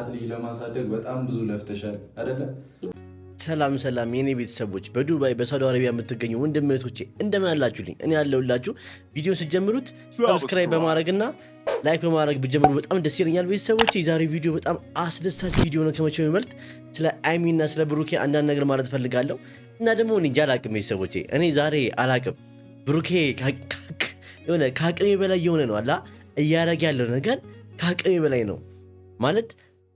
ልጅ ለማሳደግ በጣም ብዙ ለፍተሻል አይደለ? ሰላም የኔ ቤተሰቦች በዱባይ በሳውዲ አረቢያ የምትገኙ ወንድም እህቶቼ እንደምን አላችሁልኝ? እኔ ያለሁላችሁ። ቪዲዮ ስትጀምሩት ሰብስክራይብ በማድረግና ላይክ በማድረግ ብትጀምሩ በጣም ደስ ይለኛል ቤተሰቦቼ። የዛሬው ቪዲዮ በጣም አስደሳች ቪዲዮ ነው። ከመቼው የሚበልጥ ስለ አይሚና ስለ ብሩኬ አንዳንድ ነገር ማለት ፈልጋለሁ እና ደግሞ እኔ እንጃ አላቅም ቤተሰቦቼ። እኔ ዛሬ አላቅም ብሩኬ የሆነ ከአቅሜ በላይ የሆነ ነው አላ እያደረገ ያለው ነገር ከአቅሜ በላይ ነው ማለት።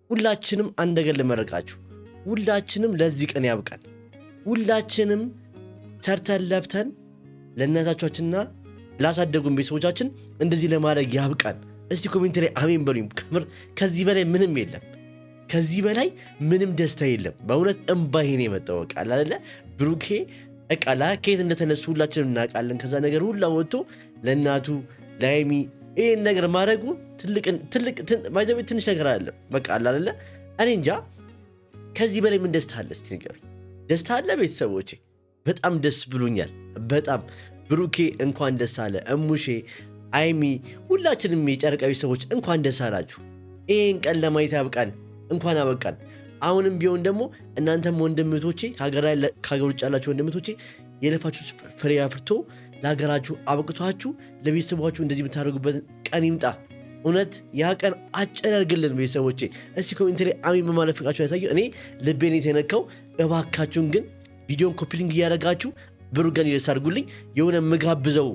ሁላችንም አንድ ነገር ልመረቃችሁ፣ ሁላችንም ለዚህ ቀን ያብቃል። ሁላችንም ሰርተን ለፍተን ለእናቶቻችንና ላሳደጉን ቤተሰቦቻችን እንደዚህ ለማድረግ ያብቃል። እስቲ ኮሜንት ላይ አሜን በሉኝ። ከምር ከዚህ በላይ ምንም የለም፣ ከዚህ በላይ ምንም ደስታ የለም። በእውነት እምባዬ ነው የመጣው። ቃል አይደለ ብሩኬ እቃላ ከየት እንደተነሱ ሁላችንም እናውቃለን። ከዛ ነገር ሁላ ወጥቶ ለእናቱ ለአይሚ ይህን ነገር ማድረጉ ትንሽ ነገር አይደለም። በቃ አይደለ እኔ እንጃ ከዚህ በላይ ምን ደስታ አለ? እስቲ ንገሩኝ። ደስታ አለ ቤተሰቦቼ? በጣም ደስ ብሎኛል። በጣም ብሩኬ እንኳን ደስ አለ። እሙሼ፣ አይሚ፣ ሁላችንም የጨረቃዊ ሰዎች እንኳን ደስ አላችሁ። ይህን ቀን ለማየት ያብቃን። እንኳን አበቃን። አሁንም ቢሆን ደግሞ እናንተም ወንድምቶቼ ከሀገር ውጭ ያላችሁ ወንድምቶቼ የለፋችሁ ፍሬ አፍርቶ ለሀገራችሁ አበቅቷችሁ ለቤተሰባችሁ እንደዚህ የምታደርጉበት ቀን ይምጣ። እውነት ያ ቀን አጭር ያድርግልን ቤተሰቦቼ። እስቲ ኮሜንት ላይ አሜን በማለት ፍቅራችሁ ያሳዩ። እኔ ልቤን የተነካው። እባካችሁን ግን ቪዲዮን ኮፒሊንግ እያደረጋችሁ ብሩክ ጋር ይደርስ አድርጉልኝ። የሆነ ምጋብዘው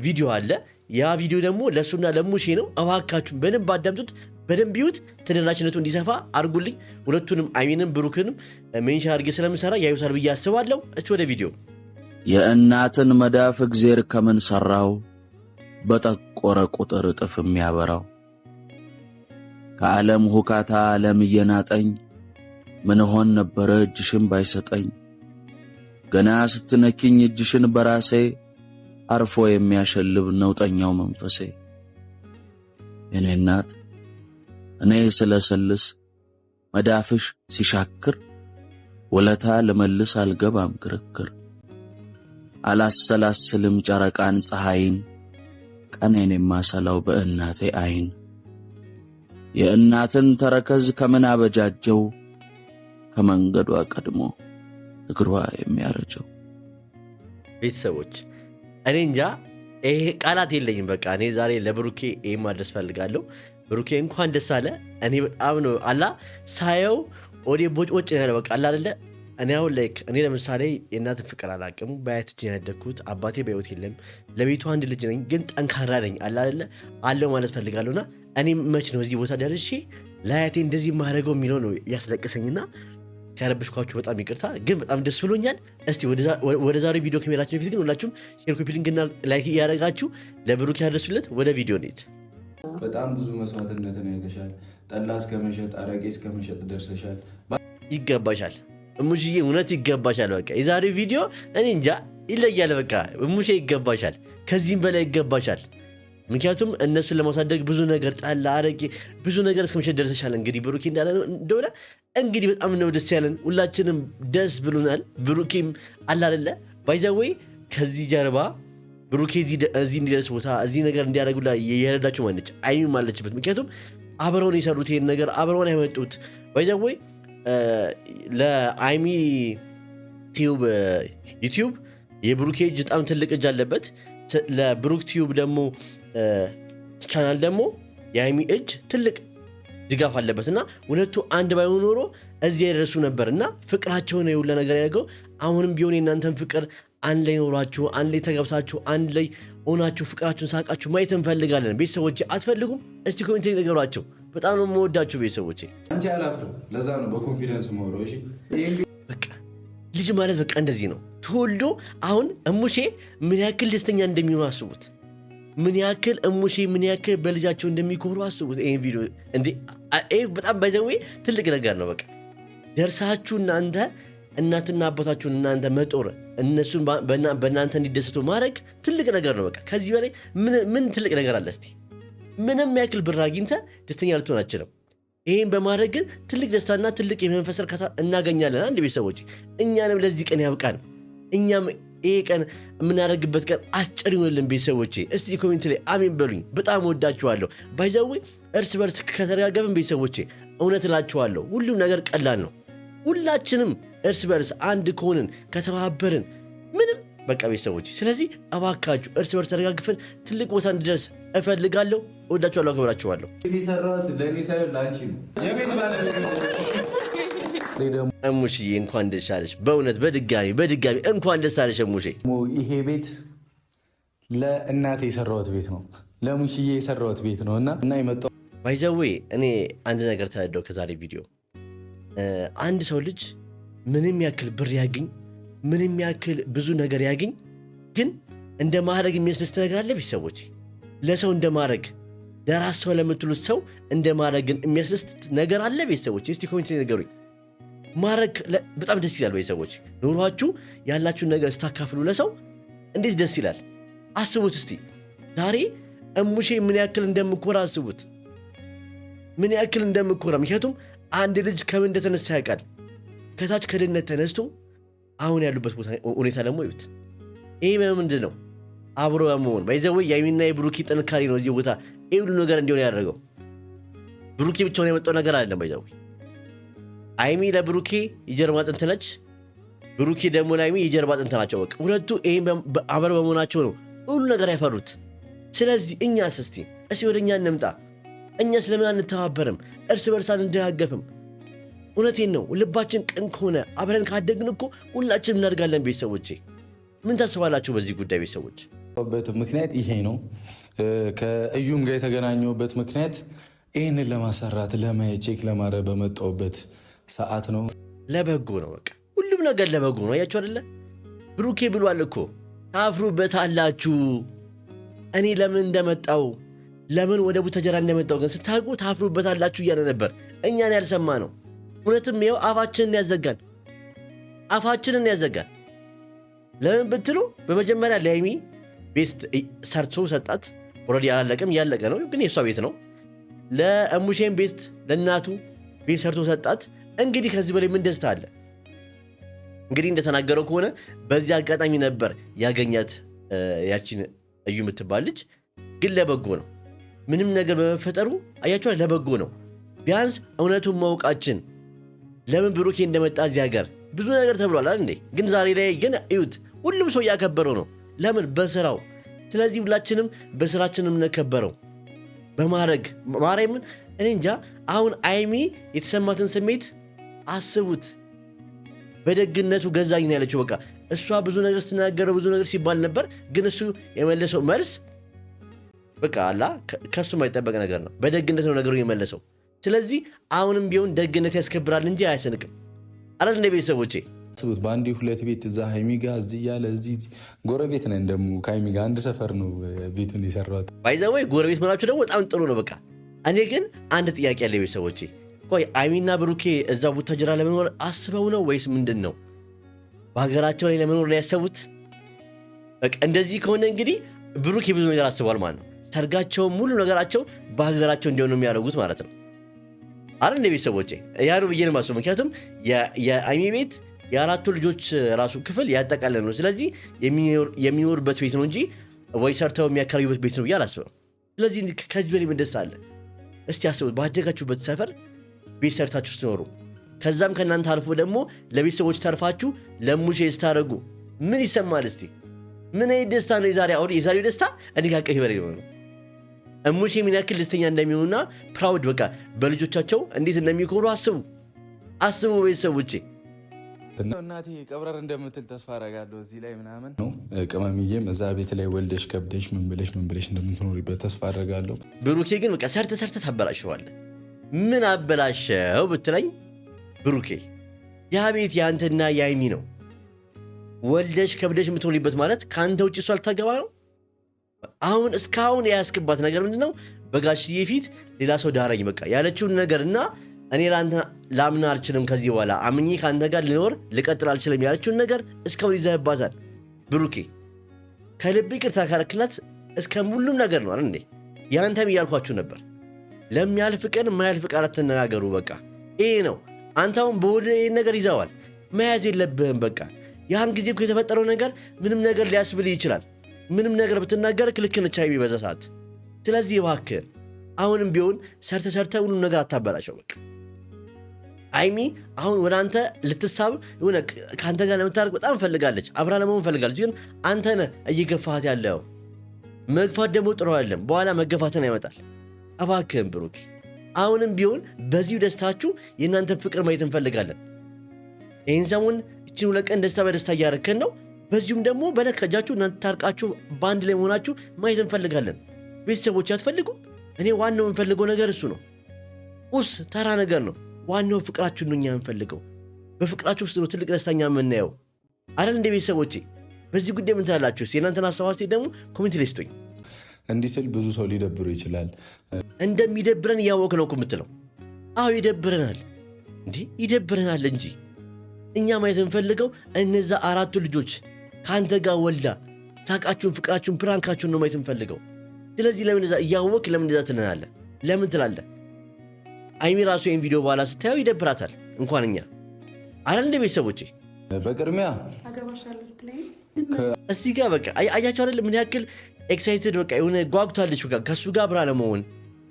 ቪዲዮ አለ። ያ ቪዲዮ ደግሞ ለእሱና ለሙሼ ነው። እባካችሁን በደንብ አዳምጡት፣ በደንብ ይዩት። ተደራሽነቱ እንዲሰፋ አድርጉልኝ። ሁለቱንም አይሚንም ብሩክንም ሜንሽን አድርጌ ስለምሰራ ያዩታል ብዬ አስባለሁ። እስቲ ወደ ቪዲዮ። የእናትን መዳፍ እግዜር ከምን ሰራው፣ በጠቆረ ቁጥር እጥፍ የሚያበራው። ከዓለም ሁካታ ዓለም እየናጠኝ ምን ሆን ነበረ እጅሽን ባይሰጠኝ። ገና ስትነኪኝ እጅሽን በራሴ አርፎ የሚያሸልብ ነውጠኛው መንፈሴ። የኔ እናት እኔ ስለሰልስ መዳፍሽ ሲሻክር፣ ወለታ ልመልስ አልገባም ክርክር። አላሰላስልም ጨረቃን ፀሐይን፣ ቀኔን የማሰላው በእናቴ አይን። የእናትን ተረከዝ ከምን አበጃጀው፣ ከመንገዷ ቀድሞ እግሯ የሚያረጀው። ቤተሰቦች እኔ እንጃ ይሄ ቃላት የለኝም። በቃ እኔ ዛሬ ለብሩኬ ይሄ ማድረስ ፈልጋለሁ። ብሩኬ እንኳን ደስ አለ። እኔ በጣም ነው አላ ሳየው ኦዴ ቦጭ ነው በቃ አላ አይደለ። እኔ አሁን እኔ ለምሳሌ የእናትን ፍቅር አላቅም። በአያት እጅ ያደግኩት አባቴ በሕይወት የለም። ለቤቱ አንድ ልጅ ነኝ፣ ግን ጠንካራ ነኝ አላ አይደለ አለው ማለት ፈልጋለሁና እኔ መች ነው እዚህ ቦታ ደርሼ ለአያቴ እንደዚህ ማድረገው የሚለው ነው ያስለቀሰኝና ከረብሽኳችሁ በጣም ይቅርታ፣ ግን በጣም ደስ ብሎኛል። እስቲ ወደ ዛሬ ቪዲዮ ከመሄዳችን በፊት ግን ሁላችሁም ሼር፣ ኮፒ ሊንክ እና ላይክ እያደረጋችሁ ለብሩክ ያደርሱለት። ወደ ቪዲዮ እንሂድ። በጣም ብዙ መስዋዕትነትን አይተሻል። ጠላ እስከ መሸጥ፣ አረቄ እስከ መሸጥ ደርሰሻል። ይገባሻል እሙሽዬ፣ እውነት ይገባሻል። በቃ የዛሬው ቪዲዮ እኔ እንጃ ይለያል። በቃ እሙሼ ይገባሻል፣ ከዚህም በላይ ይገባሻል። ምክንያቱም እነሱን ለማሳደግ ብዙ ነገር ጠላ፣ አረቄ፣ ብዙ ነገር እስከ መሸጥ ደርሰሻል። እንግዲህ ብሩኬ እንዳለ እንደሆነ እንግዲህ በጣም ነው ደስ ያለን። ሁላችንም ደስ ብሎናል። ብሩኬም አለ አይደለ ባይዛዌ ከዚህ ጀርባ ብሩኬ እዚህ እንዲደርስ ቦታ እዚህ ነገር እንዲያደርጉላ የረዳችሁ ማነች? አይሚ ማለችበት። ምክንያቱም አብረውን የሰሩት ይሄን ነገር አብረውን ያመጡት ባይዛዌ ለአይሚ ዩቲዩብ የብሩኬ እጅ በጣም ትልቅ እጅ አለበት። ለብሩክ ቲዩብ ደግሞ ቻናል ደግሞ የአይሚ እጅ ትልቅ ድጋፍ አለበት እና ሁለቱ አንድ ባይሆኑ ኖሮ እዚህ ያደረሱ ነበር እና ፍቅራቸውን የሁላ ነገር ያደርገው። አሁንም ቢሆን የእናንተን ፍቅር አንድ ላይ ኖራችሁ አንድ ላይ ተገብታችሁ አንድ ላይ ሆናችሁ ፍቅራችሁን ሳቃችሁ ማየት እንፈልጋለን። ቤተሰቦቼ አትፈልጉም? እስቲ ኮሜንት ላይ ነገሯቸው። በጣም ነው የምወዳችሁ ቤተሰቦቼ። አንቺ አላፍርም። ለዛ ነው በኮንፊደንስ የማወራው። እሺ በቃ ልጅ ማለት በቃ እንደዚህ ነው ተወልዶ። አሁን እሙሼ ምን ያክል ደስተኛ እንደሚሆኑ አስቡት። ምን ያክል እሙሼ ምን ያክል በልጃቸው እንደሚኮሩ አስቡት። ይሄን ቪዲዮ እንዴ በጣም ባይዘዌ ትልቅ ነገር ነው። በቃ ደርሳችሁ እናንተ እናትና አባታችሁን እናንተ መጦር እነሱን በእናንተ እንዲደሰቱ ማድረግ ትልቅ ነገር ነው። በቃ ከዚህ በላይ ምን ትልቅ ነገር አለ? እስቲ ምንም ያክል ብር አግኝተህ ደስተኛ ልትሆን አትችልም። ይሄን በማድረግ ግን ትልቅ ደስታና ትልቅ የመንፈስ እርካታ እናገኛለን። አንድ ቤተሰቦች እኛንም ለዚህ ቀን ያብቃን። እኛም ይሄ ቀን የምናደርግበት ቀን አጭር ይሆንልን ቤተሰቦቼ። እስቲ ኮሜንት ላይ አሜን በሉኝ። በጣም ወዳችኋለሁ። ባይዛዌ እርስ በርስ ከተረጋገፍን ቤተሰቦቼ እውነት እላችኋለሁ ሁሉም ነገር ቀላል ነው። ሁላችንም እርስ በርስ አንድ ከሆንን ከተባበርን ምንም በቃ ቤተሰቦች። ስለዚህ እባካችሁ እርስ በርስ ተደጋግፈን ትልቅ ቦታ እንድደርስ እፈልጋለሁ። እወዳችኋለሁ፣ አከብራችኋለሁ። የሰራሁት ለእኔ ሳይሆን ለአንቺ ነው። የቤት ባለቤት እሙሽዬ እንኳን ደስ አለሽ። በእውነት በድጋሚ እንኳን ደስ አለሽ እሙሼ። ይሄ ቤት ለእናቴ የሰራሁት ቤት ነው፣ ለሙሽዬ የሰራሁት ቤት ነው እና የመጣው ባይዘዌ እኔ አንድ ነገር ተረዳው ከዛሬ ቪዲዮ። አንድ ሰው ልጅ ምንም ያክል ብር ያግኝ፣ ምንም ያክል ብዙ ነገር ያግኝ፣ ግን እንደ ማድረግ የሚያስደስት ነገር አለ ቤተሰቦች። ለሰው እንደ ማድረግ ለራስ ሰው ለምትሉት ሰው እንደ ማድረግን የሚያስደስት ነገር አለ ቤተሰቦች? እስቲ ኮሜንት ላይ ነገሩኝ። ማድረግ በጣም ደስ ይላል ቤተሰቦች። ኑሯችሁ ያላችሁን ነገር ስታካፍሉ ለሰው እንዴት ደስ ይላል። አስቡት እስቲ ዛሬ እሙሼ ምን ያክል እንደምኮራ አስቡት፣ ምን ያክል እንደምኮራ። ምክንያቱም አንድ ልጅ ከምን እንደተነሳ ያውቃል። ከታች ከድህነት ተነስቶ አሁን ያሉበት ሁኔታ ደግሞ ይዩት። ይሄ ምንድን ነው? አብሮ በመሆን ባይዘው የአይሚና የብሩኬ ጥንካሬ ነው እዚህ ቦታ ይሄ ሁሉ ነገር እንዲሆን ያደረገው። ብሩኬ ብቻውን የመጣው ነገር አይደለም ባይዘው። አይሚ ለብሩኬ የጀርባ አጥንት ነች፣ ብሩኬ ደግሞ ለአይሚ የጀርባ አጥንት ናቸው። በቃ ሁለቱ ይሄን አብሮ በመሆናቸው ነው ሁሉ ነገር ያፈሩት። ስለዚህ እኛስ እስቲ ወደ እኛ እንምጣ። እኛስ ለምን አንተባበርም? እርስ በርስ አንደጋገፍም? እውነቴን ነው። ልባችን ቅን ከሆነ አብረን ካደግን እኮ ሁላችንም እናድጋለን። ቤተሰቦቼ ምን ታስባላችሁ በዚህ ጉዳይ ቤተሰቦች? ምክንያት ይሄ ነው። ከእዩም ጋር የተገናኘሁበት ምክንያት ይህንን ለማሰራት ለማየት ቼክ ለማድረግ በመጣሁበት ሰዓት ነው። ለበጎ ነው። በቃ ሁሉም ነገር ለበጎ ነው። አያችሁ አይደለ? ብሩኬ ብሏል እኮ ታፍሩበታላችሁ። እኔ ለምን እንደመጣው ለምን ወደ ቡታጀራ እንደመጣው ግን ስታውቁ ታፍሩበታላችሁ እያለ ነበር። እኛን ያልሰማ ነው። እውነትም ይኸው አፋችንን ያዘጋል። ለምን ብትሉ በመጀመሪያ ለአይሚ ቤት ሰርቶ ሰጣት። ኦልሬዲ አላለቀም፣ እያለቀ ነው፣ ግን የእሷ ቤት ነው። ለእሙሼን ቤት ለእናቱ ቤት ሰርቶ ሰጣት። እንግዲህ ከዚህ በላይ ምን ደስታ አለ? እንግዲህ እንደተናገረው ከሆነ በዚህ አጋጣሚ ነበር ያገኛት ያቺን እዩ የምትባል ልጅ። ግን ለበጎ ነው። ምንም ነገር በመፈጠሩ አያችኋል፣ ለበጎ ነው። ቢያንስ እውነቱን ማወቃችን ለምን ብሩኬ እንደመጣ እዚህ ሀገር ብዙ ነገር ተብሏል እንዴ? ግን ዛሬ ላይ ግን እዩት፣ ሁሉም ሰው እያከበረው ነው። ለምን? በስራው። ስለዚህ ሁላችንም በስራችንም እንከበረው በማድረግ ማርያምን። እኔ እንጃ አሁን አይሚ የተሰማትን ስሜት አስቡት። በደግነቱ ገዛኝ ነው ያለችው። በቃ እሷ ብዙ ነገር ስትናገረው ብዙ ነገር ሲባል ነበር፣ ግን እሱ የመለሰው መልስ በቃ አላ ከሱ የማይጠበቅ ነገር ነው። በደግነት ነው ነገሩ የመለሰው። ስለዚህ አሁንም ቢሆን ደግነት ያስከብራል እንጂ አያስንቅም። አረ እንደ ቤተሰቦቼ አስቡት፣ በአንድ ሁለት ቤት እዛ ሃይሚ ጋር እዚህ እያለ እዚህ ጎረቤት ነን ደግሞ ከሃይሚ ጋር አንድ ሰፈር ነው ቤቱን የሰራት። ባይዘወይ ጎረቤት መሆናችሁ ደግሞ በጣም ጥሩ ነው። በቃ እኔ ግን አንድ ጥያቄ ያለ ቤተሰቦቼ፣ ቆይ ሃይሚና ብሩኬ እዛ ቡታጀራ ለመኖር አስበው ነው ወይስ ምንድን ነው? በሀገራቸው ላይ ለመኖር ላይ ያሰቡት? በቃ እንደዚህ ከሆነ እንግዲህ ብሩኬ ብዙ ነገር አስቧል ማለት ነው። ሰርጋቸው ሙሉ ነገራቸው በሀገራቸው እንዲሆኑ የሚያደርጉት ማለት ነው። አረ እንደ ቤተሰቦቼ ያ ነው ብዬ ነው የማስበው። ምክንያቱም የሃይሚ ቤት የአራቱ ልጆች ራሱ ክፍል ያጠቃለለ ነው። ስለዚህ የሚኖርበት ቤት ነው እንጂ ወይ ሰርተው የሚያከራዩበት ቤት ነው ብዬ አላስበው። ስለዚህ ከዚህ በላይ ምን ደስታ አለ? እስቲ አስቡት፣ ባደጋችሁበት ሰፈር ቤት ሰርታችሁ ስትኖሩ፣ ከዛም ከእናንተ አልፎ ደግሞ ለቤተሰቦች ተርፋችሁ ለሙሼ ስታደርጉ ምን ይሰማል? እስቲ ምን አይነት ደስታ ነው የዛሬው ደስታ? እኔ ካቀፊ በላይ ነው። እሙሼ ምን ያክል ደስተኛ እንደሚሆኑና ፕራውድ በቃ በልጆቻቸው እንዴት እንደሚኮሩ አስቡ ቤተሰቦቼ። እናቴ ቀብረር እንደምትል ተስፋ አደርጋለሁ እዚህ ላይ ምናምን ነው። ቅመምዬም እዛ ቤት ላይ ወልደሽ ከብደሽ ምን ብለሽ እንደምትኖሪበት ተስፋ አደርጋለሁ። ብሩኬ ግን በቃ ሰርተ ታበላሸዋለህ። ምን አበላሸው ብትለኝ፣ ብሩኬ ያ ቤት የአንተና የሃይሚ ነው። ወልደሽ ከብደሽ የምትኖሪበት ማለት ከአንተ ውጭ እሷ ልታገባ ነው። አሁን እስካሁን የያዝክባት ነገር ምንድን ነው? በጋሽዬ ፊት ሌላ ሰው ዳረኝ በቃ ያለችውን ነገር እና እኔ ላምና አልችልም፣ ከዚህ በኋላ አምኜ ከአንተ ጋር ልቀጥል አልችልም ያለችውን ነገር እስካሁን ይዘህባታል። ብሩኬ ከልብ ይቅርታ ካረክላት እስከ ሁሉም ነገር ነው እንዴ? ያንተም እያልኳችሁ ነበር። ለሚያልፍ ቀን የማያልፍ ቃል አትነጋገሩ። በቃ ይሄ ነው። አንተ አሁን በሆድ ይህን ነገር ይዘዋል፣ መያዝ የለብህም። በቃ ያን ጊዜ እኮ የተፈጠረው ነገር ምንም ነገር ሊያስብል ይችላል። ምንም ነገር ብትናገር ክልክ ነች ሃይሚ በዛ ሰዓት። ስለዚህ እባክህን አሁንም ቢሆን ሰርተ ሁሉም ነገር አታበላሸው። በቃ አይሚ አሁን ወደ አንተ ልትሳብ የሆነ ከአንተ ጋር ለምታደርግ በጣም ፈልጋለች፣ አብራ ለመሆን ፈልጋለች። ግን አንተ ነህ እየገፋት ያለው። መግፋት ደግሞ ጥሩ አይደለም፣ በኋላ መገፋትን ያመጣል። እባክህን ብሩክ አሁንም ቢሆን በዚሁ ደስታችሁ የእናንተን ፍቅር ማየት እንፈልጋለን። ይህን ሰሞን እችን 2 ቀን ደስታ በደስታ እያረከን ነው። በዚሁም ደግሞ በነከጃችሁ እናንተ ታርቃችሁ በአንድ ላይ መሆናችሁ ማየት እንፈልጋለን። ቤተሰቦች አትፈልጉም? እኔ ዋናው የምፈልገው ነገር እሱ ነው። ተራ ነገር ነው። ዋናው ፍቅራችሁ ነው እኛ የምንፈልገው። በፍቅራችሁ ውስጥ ነው ትልቅ ደስታኛ የምናየው አይደል እንደ ቤተሰቦቼ። በዚህ ጉዳይ ምን ትላላችሁ? የእናንተን ሀሳብ አስተያየት ደግሞ ኮሜንት ላይ ስጡኝ። እንዲህ ስል ብዙ ሰው ሊደብሩ ይችላል። እንደሚደብረን እያወቅህ ነው እኮ የምትለው። አዎ ይደብረናል፣ እንዴ ይደብረናል እንጂ እኛ ማየት የምንፈልገው እነዛ 4 ልጆች ከአንተ ጋር ወልዳ ሳቃችሁን፣ ፍቅራችሁን፣ ፕራንካችሁን ነው ማየት የምንፈልገው። ስለዚህ ለምን እዛ እያወቅህ ለምን እዛ ትለናለህ? ለምን ትላለህ? አይሚ ራሱ ይህን ቪዲዮ በኋላ ስታየው ይደብራታል። እንኳን እኛ አይደል እንደ ቤተሰቦቼ። በቅድሚያ እዚህ ጋር በቃ አያቸው አይደል ምን ያክል ኤክሳይትድ በቃ የሆነ ጓጉታለች በቃ ከሱ ጋር አብራ ለመሆን።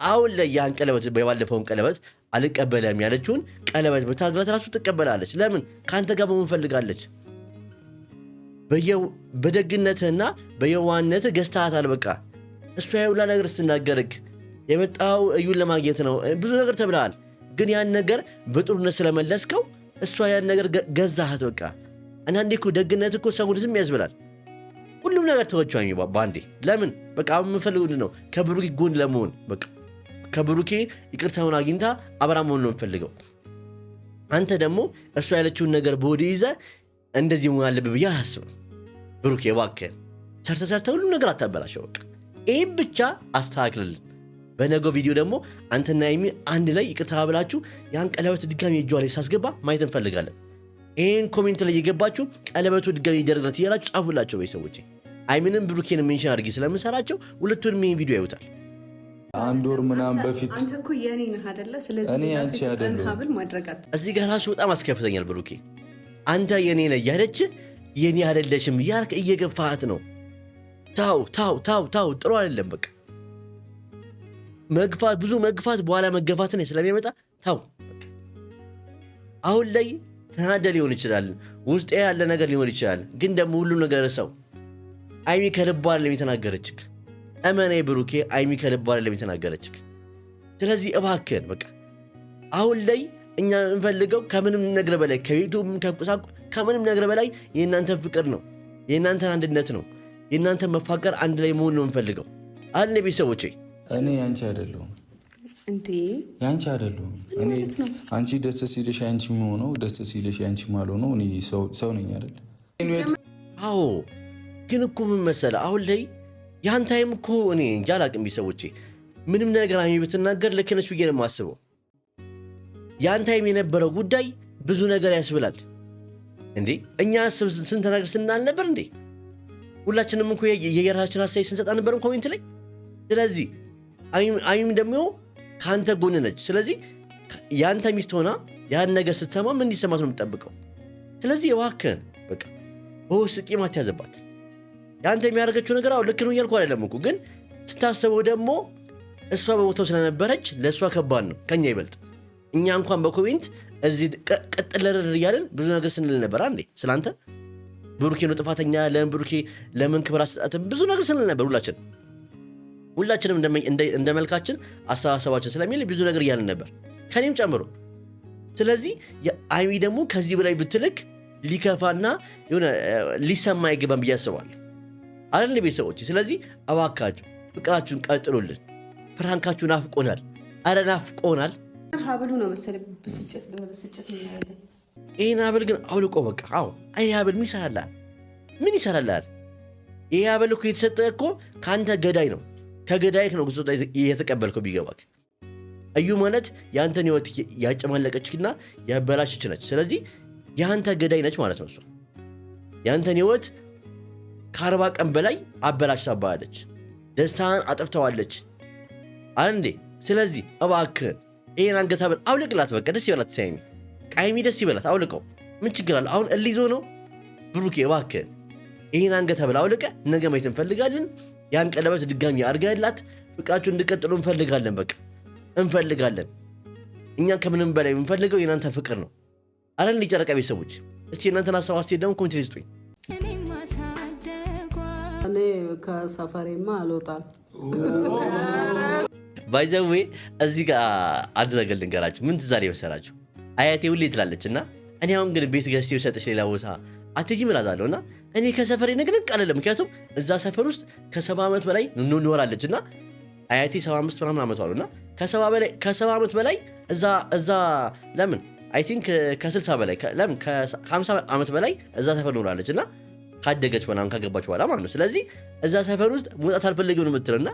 አሁን ላይ ያን ቀለበት የባለፈውን ቀለበት አልቀበለም ያለችውን ቀለበት በታግላት ራሱ ትቀበላለች። ለምን? ከአንተ ጋር በመሆን ፈልጋለች። በደግነትህና በየዋህነትህ ገዝተሃታል። በቃ እሷ የሁላ ነገር ስትናገርግ የመጣው እዩን ለማግኘት ነው ብዙ ነገር ተብለሃል። ግን ያን ነገር በጥሩነት ስለመለስከው እሷ ያን ነገር ገዛሃት። በቃ አንዳንዴ እኮ ደግነት እኮ ሰውን ዝም ያስብላል። ሁሉም ነገር ተወቿኝ ባንዴ። ለምን? በቃ አሁን የምፈልገው ነው ከብሩኬ ጎን ለመሆን። በቃ ከብሩኬ ይቅርታውን አግኝታ አብራ መሆን ነው የምፈልገው። አንተ ደግሞ እሷ ያለችውን ነገር በወደ ይዘህ እንደዚህ መሆን አለብህ ብዬ አላስብም። ብሩኬ እባክህን ሰርተ ሁሉም ነገር አታበላሸው። በቃ ይህም ብቻ አስተካክልልን። በነገው ቪዲዮ ደግሞ አንተና አይሚ አንድ ላይ ይቅርታ ብላችሁ ያን ቀለበት ድጋሚ እጇ ላይ ሳስገባ ማየት እንፈልጋለን። ይህን ኮሜንት ላይ የገባችሁ ቀለበቱ ድጋሚ ይደረግለት እያላችሁ ጻፉላቸው ቤተሰቦቼ። አይሚንም ብሩኬን ሜንሽን አድርጊ ስለምሰራቸው ሁለቱንም ይህን ቪዲዮ ያዩታል። 1 ወር ምናምን በፊት አንተ እኮ የኔ ነህ አይደለ? ስለዚህ እኔ አንቺ አይደለም ሀብል ማድረጋት እዚህ ጋር ራሱ በጣም አስከፍተኛል። ብሩኬ አንተ የኔ ነህ እያለች የኔ አይደለሽም እያልክ እየገፋሃት ነው። ታው ጥሩ አይደለም። በቃ መግፋት ብዙ መግፋት በኋላ መገፋትን ስለሚያመጣ ታው። አሁን ላይ ተናደ ሊሆን ይችላል፣ ውስጥ ያለ ነገር ሊሆን ይችላል። ግን ደግሞ ሁሉም ነገር ሰው አይሚ ከልቧ አይደለም የተናገረችክ። እመኔ ብሩኬ አይሚ ከልቧ አይደለም የተናገረችክ። ስለዚህ እባክህን በቃ አሁን ላይ እኛ እንፈልገው ከምንም ነገር በላይ ከቤቱም ከቁሳቁ ከምንም ነገር በላይ የእናንተን ፍቅር ነው፣ የእናንተን አንድነት ነው፣ የእናንተን መፋቀር አንድ ላይ መሆን ነው እንፈልገው። አለ ቤተሰቦቼ እኔ ያንቺ አይደለሁም እንዴ? ያንቺ አይደለሁም እኔ። አንቺ ደስ ሲልሽ ያንቺ ሆነው ደስ ሲልሽ ያንቺ ማልሆነው እኔ ሰው ነኝ አይደል? አዎ ግን እኮ ምን መሰለህ አሁን ላይ ያን ታይም እኮ እኔ እንጃ አላቅም። ቤተሰቦቼ ምንም ነገር አይሚ ብትናገር ልክ ነች ብዬ ነው የማስበው። ያን ታይም የነበረው ጉዳይ ብዙ ነገር ያስብላል እንዴ። እኛ ስንት ነገር ስናል ነበር እንዴ? ሁላችንም እኮ የየራሳችን አስተያየት ስንሰጣ ነበር ኮሜንት ላይ። ስለዚህ አይም ደግሞ ከአንተ ጎን ነች። ስለዚህ የአንተ ሚስት ሆና ያን ነገር ስትሰማ ምን እንዲሰማት ነው የምትጠብቀው? ስለዚህ እባክህን በቃ በውስጥ ቂም አትያዘባት። የአንተ የሚያደርገችው ነገር ልክ ነው እያልኩ አይደለም እኮ፣ ግን ስታስበው ደግሞ እሷ በቦታው ስለነበረች ለእሷ ከባድ ነው ከኛ ይበልጥ። እኛ እንኳን በኮሜንት እዚህ ቀጥለር እያለን ብዙ ነገር ስንል ነበር። አንዴ ስለአንተ ብሩኬ ነው ጥፋተኛ፣ ለምን ብሩኬ ለምን ክብር አትሰጣትም፣ ብዙ ነገር ስንል ነበር። ሁላችንም እንደ መልካችን አስተሳሰባችን ስለሚል ብዙ ነገር እያልን ነበር ከኔም ጨምሮ። ስለዚህ አይሚ ደግሞ ከዚህ በላይ ብትልክ ሊከፋና የሆነ ሊሰማ አይገባም ብዬ አስባለሁ አይደል ቤተሰቦች? ስለዚህ እባካችሁ ፍቅራችሁን ቀጥሉልን። ፍራንካችሁ ናፍቆናል፣ አረ ናፍቆናል። ሀብሉ ነው መሰለኝ ብስጭት ነው ያለው። ይሄን ሀብል ግን አውልቆ በቃ አዎ፣ አይ ሀብል ምን ይሰራልሃል? ይሄ ሀብል እኮ የተሰጠ እኮ ከአንተ ገዳይ ነው፣ ከገዳይክ ነው የተቀበልከው። ቢገባክ እዩ ማለት የአንተን ህይወት ያጨማለቀችና ያበላሸች ነች። ስለዚህ የአንተ ገዳይ ነች ማለት ነው። እሷ የአንተን ህይወት ከ40 ቀን በላይ አበላሽታባለች፣ ደስታን አጥፍተዋለች አንዴ። ስለዚህ እባክህን ይሄን አንገት ሀብል አውልቅላት። በቃ ደስ ይበላት፣ ሳይሚ ቃይሚ ደስ ይበላት፣ አውልቀው። ምን ችግር አለ? አሁን እሊዞ ነው ብሩኬ። እባክህን ይሄን አንገት ሀብል አውልቀ። ነገ ማየት እንፈልጋለን። ያን ቀለበት ድጋሚ አድርገህላት ፍቅራችሁ እንድቀጥሉ እንፈልጋለን። በቃ እንፈልጋለን። እኛ ከምንም በላይ የምንፈልገው የእናንተ ፍቅር ነው አረን ጨረቃ ቤተሰቦች እስቲ እናንተን ሐሳብ አስተያየት ደግሞ ኮሜንት ላይ ስጡኝ እኔ ከሰፈሬማ አልወጣም ባይዘዌ እዚህ ጋር አድረገል ልንገራችሁ ምን ትዛሬ መሰራችሁ አያቴ ሁሌ ትላለችና እኔ አሁን ግን ቤት ገዝቼ ሰጥሽ ሌላ ቦታ አትጂም እላታለሁና እኔ ከሰፈሬ ንቅንቅ አልልም ምክንያቱም እዛ ሰፈር ውስጥ ከ70 ዓመት በላይ እንኖራለችና አያቴ 75 ምናምን ዓመት አሉና ከ70 ዓመት በላይ እዛ ለምን አይ ቲንክ ከ60 በላይ ለምን ከ50 ዓመት በላይ እዛ ሰፈር ኖራለችና ካደገች ምናምን ካገባች በኋላ ማለት ነው ስለዚህ እዛ ሰፈር ውስጥ መውጣት አልፈልግም ነው የምትለውና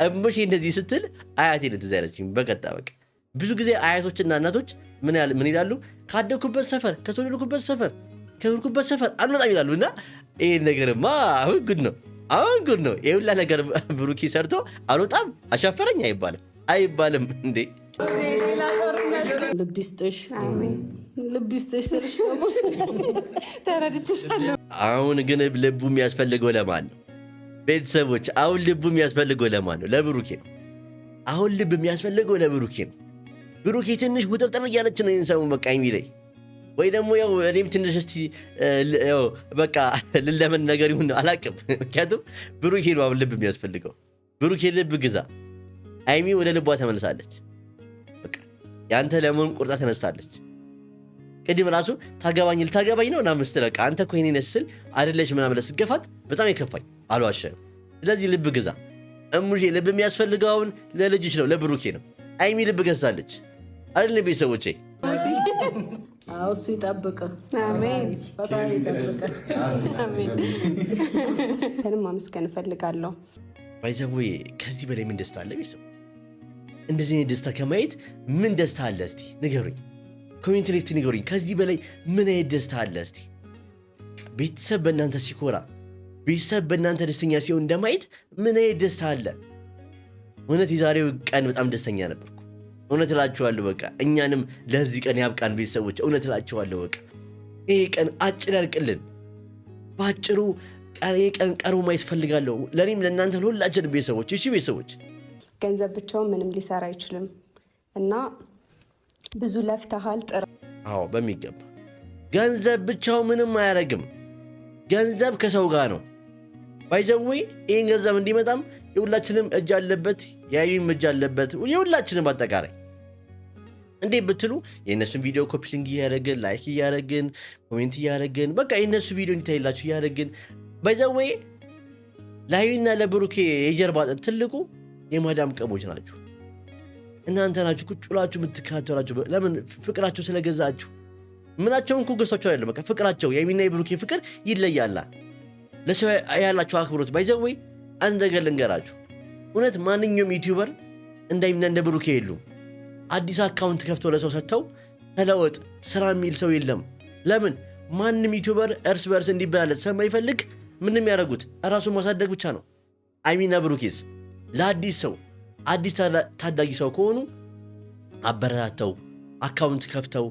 እምሽ እንደዚህ ስትል አያቴ ለተዛረችኝ በቀጣ በቃ ብዙ ጊዜ አያቶችና እናቶች ምን ይላሉ ካደኩበት ሰፈር ከተወለድኩበት ሰፈር ከወርኩበት ሰፈር አንወጣም ይላሉና ይሄ ነገርማ አሁን ጉድ ነው ይሄውላ ነገር ብሩኪ ሰርቶ አልወጣም አሻፈረኝ አይባልም እንዴ ልብስጥሽ አሜን ልብስጥሽ ስለሽ ተረድተሻለሁ አሁን ግን ልቡ የሚያስፈልገው ለማን ነው ቤተሰቦች አሁን ልቡ የሚያስፈልገው ለማን ነው ለብሩኪ ነው አሁን ልብ የሚያስፈልገው ለብሩኪ ነው ብሩኪ ትንሽ ውጥርጥር እያለች ነው ይንሰሙ በቃ የሚለይ ወይ ደግሞ ያው እኔም ትንሽ እስቲ ያው በቃ ለምን ነገር ይሁን አላቅም ምክንያቱም ብሩኪ ነው አሁን ልብ የሚያስፈልገው ብሩኪ ልብ ግዛ አይሚ ወደ ልቧ ተመልሳለች በቃ ያንተ ለምን ቁርጣ ተነስታለች ቅድም ራሱ ታገባኝ ነው እና ምስተለቃ አንተ እኮ የኔ ነስል አይደለሽ ምናምን ለስገፋት በጣም ይከፋኝ አልዋሸም ስለዚህ ልብ ግዛ እሙሼ ልብ የሚያስፈልገውን ለልጅሽ ነው ለብሩኪ ነው አይሚ ልብ ገዝታለች አይደል ቤተሰቦቼ እሱ ይጠብቅ አሜን በጣም ይጠብቅ አሜን እኔም ማመስገን እፈልጋለሁ ባይዘዌ ከዚህ በላይ ምን ደስታ አለ ቤተሰብ እንደዚህ ደስታ ከማየት ምን ደስታ አለ እስቲ ንገሩኝ ኮሜንት ላይ ንገሩኝ ከዚህ በላይ ምን አይነት ደስታ አለ እስቲ ቤተሰብ በእናንተ ሲኮራ ቤተሰብ በእናንተ ደስተኛ ሲሆን እንደማየት ምን አይነት ደስታ አለ እውነት የዛሬው ቀን በጣም ደስተኛ ነበርኩ እውነት እላችኋለሁ በቃ እኛንም ለዚህ ቀን ያብቃን ቤተሰቦች እውነት እላችኋለሁ በቃ ይሄ ቀን አጭር ያልቅልን ባጭሩ ቀን ቀርቦ ማየት ፈልጋለሁ ለኔም ለእናንተ ለሁላችን ቤተሰቦች እሺ ቤተሰቦች ገንዘብ ብቻውን ምንም ሊሰራ አይችልም እና ብዙ ለፍተሃል ጥራ አዎ በሚገባ ገንዘብ ብቻው ምንም አያረግም ገንዘብ ከሰው ጋር ነው ባይዘዌ ይሄን ገንዘብ እንዲመጣም የሁላችንም እጅ አለበት ያዩም እጅ አለበት የሁላችንም አጠቃላይ እንዴ ብትሉ የነሱን ቪዲዮ ኮፒ ሊንክ እያደረግን ላይክ እያደረግን ኮሜንት እያደረግን በቃ የነሱ ቪዲዮ እንዲታይላችሁ እያደረግን ባይዘዌ ላዩና ለብሩኬ የጀርባ ትልቁ የማዳም ቀሞች ናችሁ እናንተ ናችሁ ቁጭ ብላችሁ የምትከታተሏቸው ለምን ፍቅራቸው ስለገዛችሁ ምናቸውን እኮ ገዝቷቸው አይደለም በቃ ፍቅራቸው የሚና የብሩኬ ፍቅር ይለያል ለሰው ያላችሁ አክብሮት ባይዘዌ አንድ ነገር ልንገራችሁ እውነት ማንኛውም ዩቲዩበር እንዳይምና እንደ ብሩኬ የሉም አዲስ አካውንት ከፍተው ለሰው ሰጥተው ተለወጥ ስራ የሚል ሰው የለም ለምን ማንም ዩቲዩበር እርስ በርስ እንዲበላለት ስለማይፈልግ ምንም ያደርጉት ራሱን ማሳደግ ብቻ ነው አይሚና ብሩኬስ ለአዲስ ሰው አዲስ ታዳጊ ሰው ከሆኑ አበረታተው አካውንት ከፍተው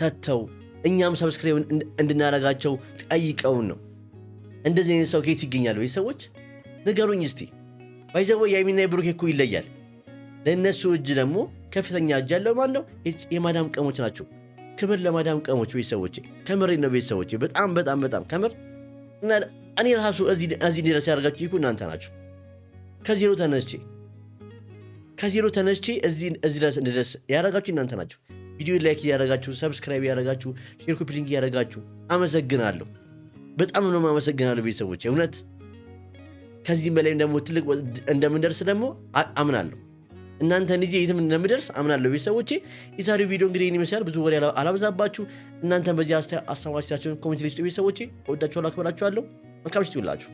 ሰጥተው እኛም ሰብስክራይብ እንድናረጋቸው ጠይቀውን ነው እንደዚህ አይነት ሰው ከየት ይገኛል ወይ ሰዎች ንገሩኝ እስቲ ባይዘው የአይሚና የብሩኬ እኮ ይለያል ለነሱ እጅ ደግሞ ከፍተኛ እጅ ያለው ማን ነው የማዳም ቀሞች ናቸው ክብር ለማዳም ቀሞች ቤተሰቦቼ ከምሬ ነው ቤተሰቦቼ በጣም በጣም በጣም ከምር እና እኔ ራሱ እዚህ ድረስ ያደርጋችሁ ይኩ እናንተ ናችሁ ከዜሮ ተነስቼ እዚህ ድረስ ያደርጋችሁ እናንተ ናችሁ ቪዲዮ ላይክ ያደርጋችሁ ሰብስክራይብ ያደርጋችሁ ሼር ኮፒ ሊንክ ያደርጋችሁ አመሰግናለሁ በጣም ነው ማመሰግናለሁ ቤተሰቦቼ እውነት ከዚህ በላይ ደግሞ ትልቅ እንደምንደርስ ደግሞ አምናለሁ እናንተ ልጅ የትም እንደምደርስ አምናለሁ ቤተሰቦቼ የዛሬው ቪዲዮ እንግዲህ ይመስላል ብዙ ወሬ አላበዛባችሁ እናንተ በዚህ አስተዋጽኦአችሁን ኮሜንት ላይ ቤተሰቦቼ ወዳችኋለሁ አክብራችኋለሁ መልካም ምሽት ይሁንላችሁ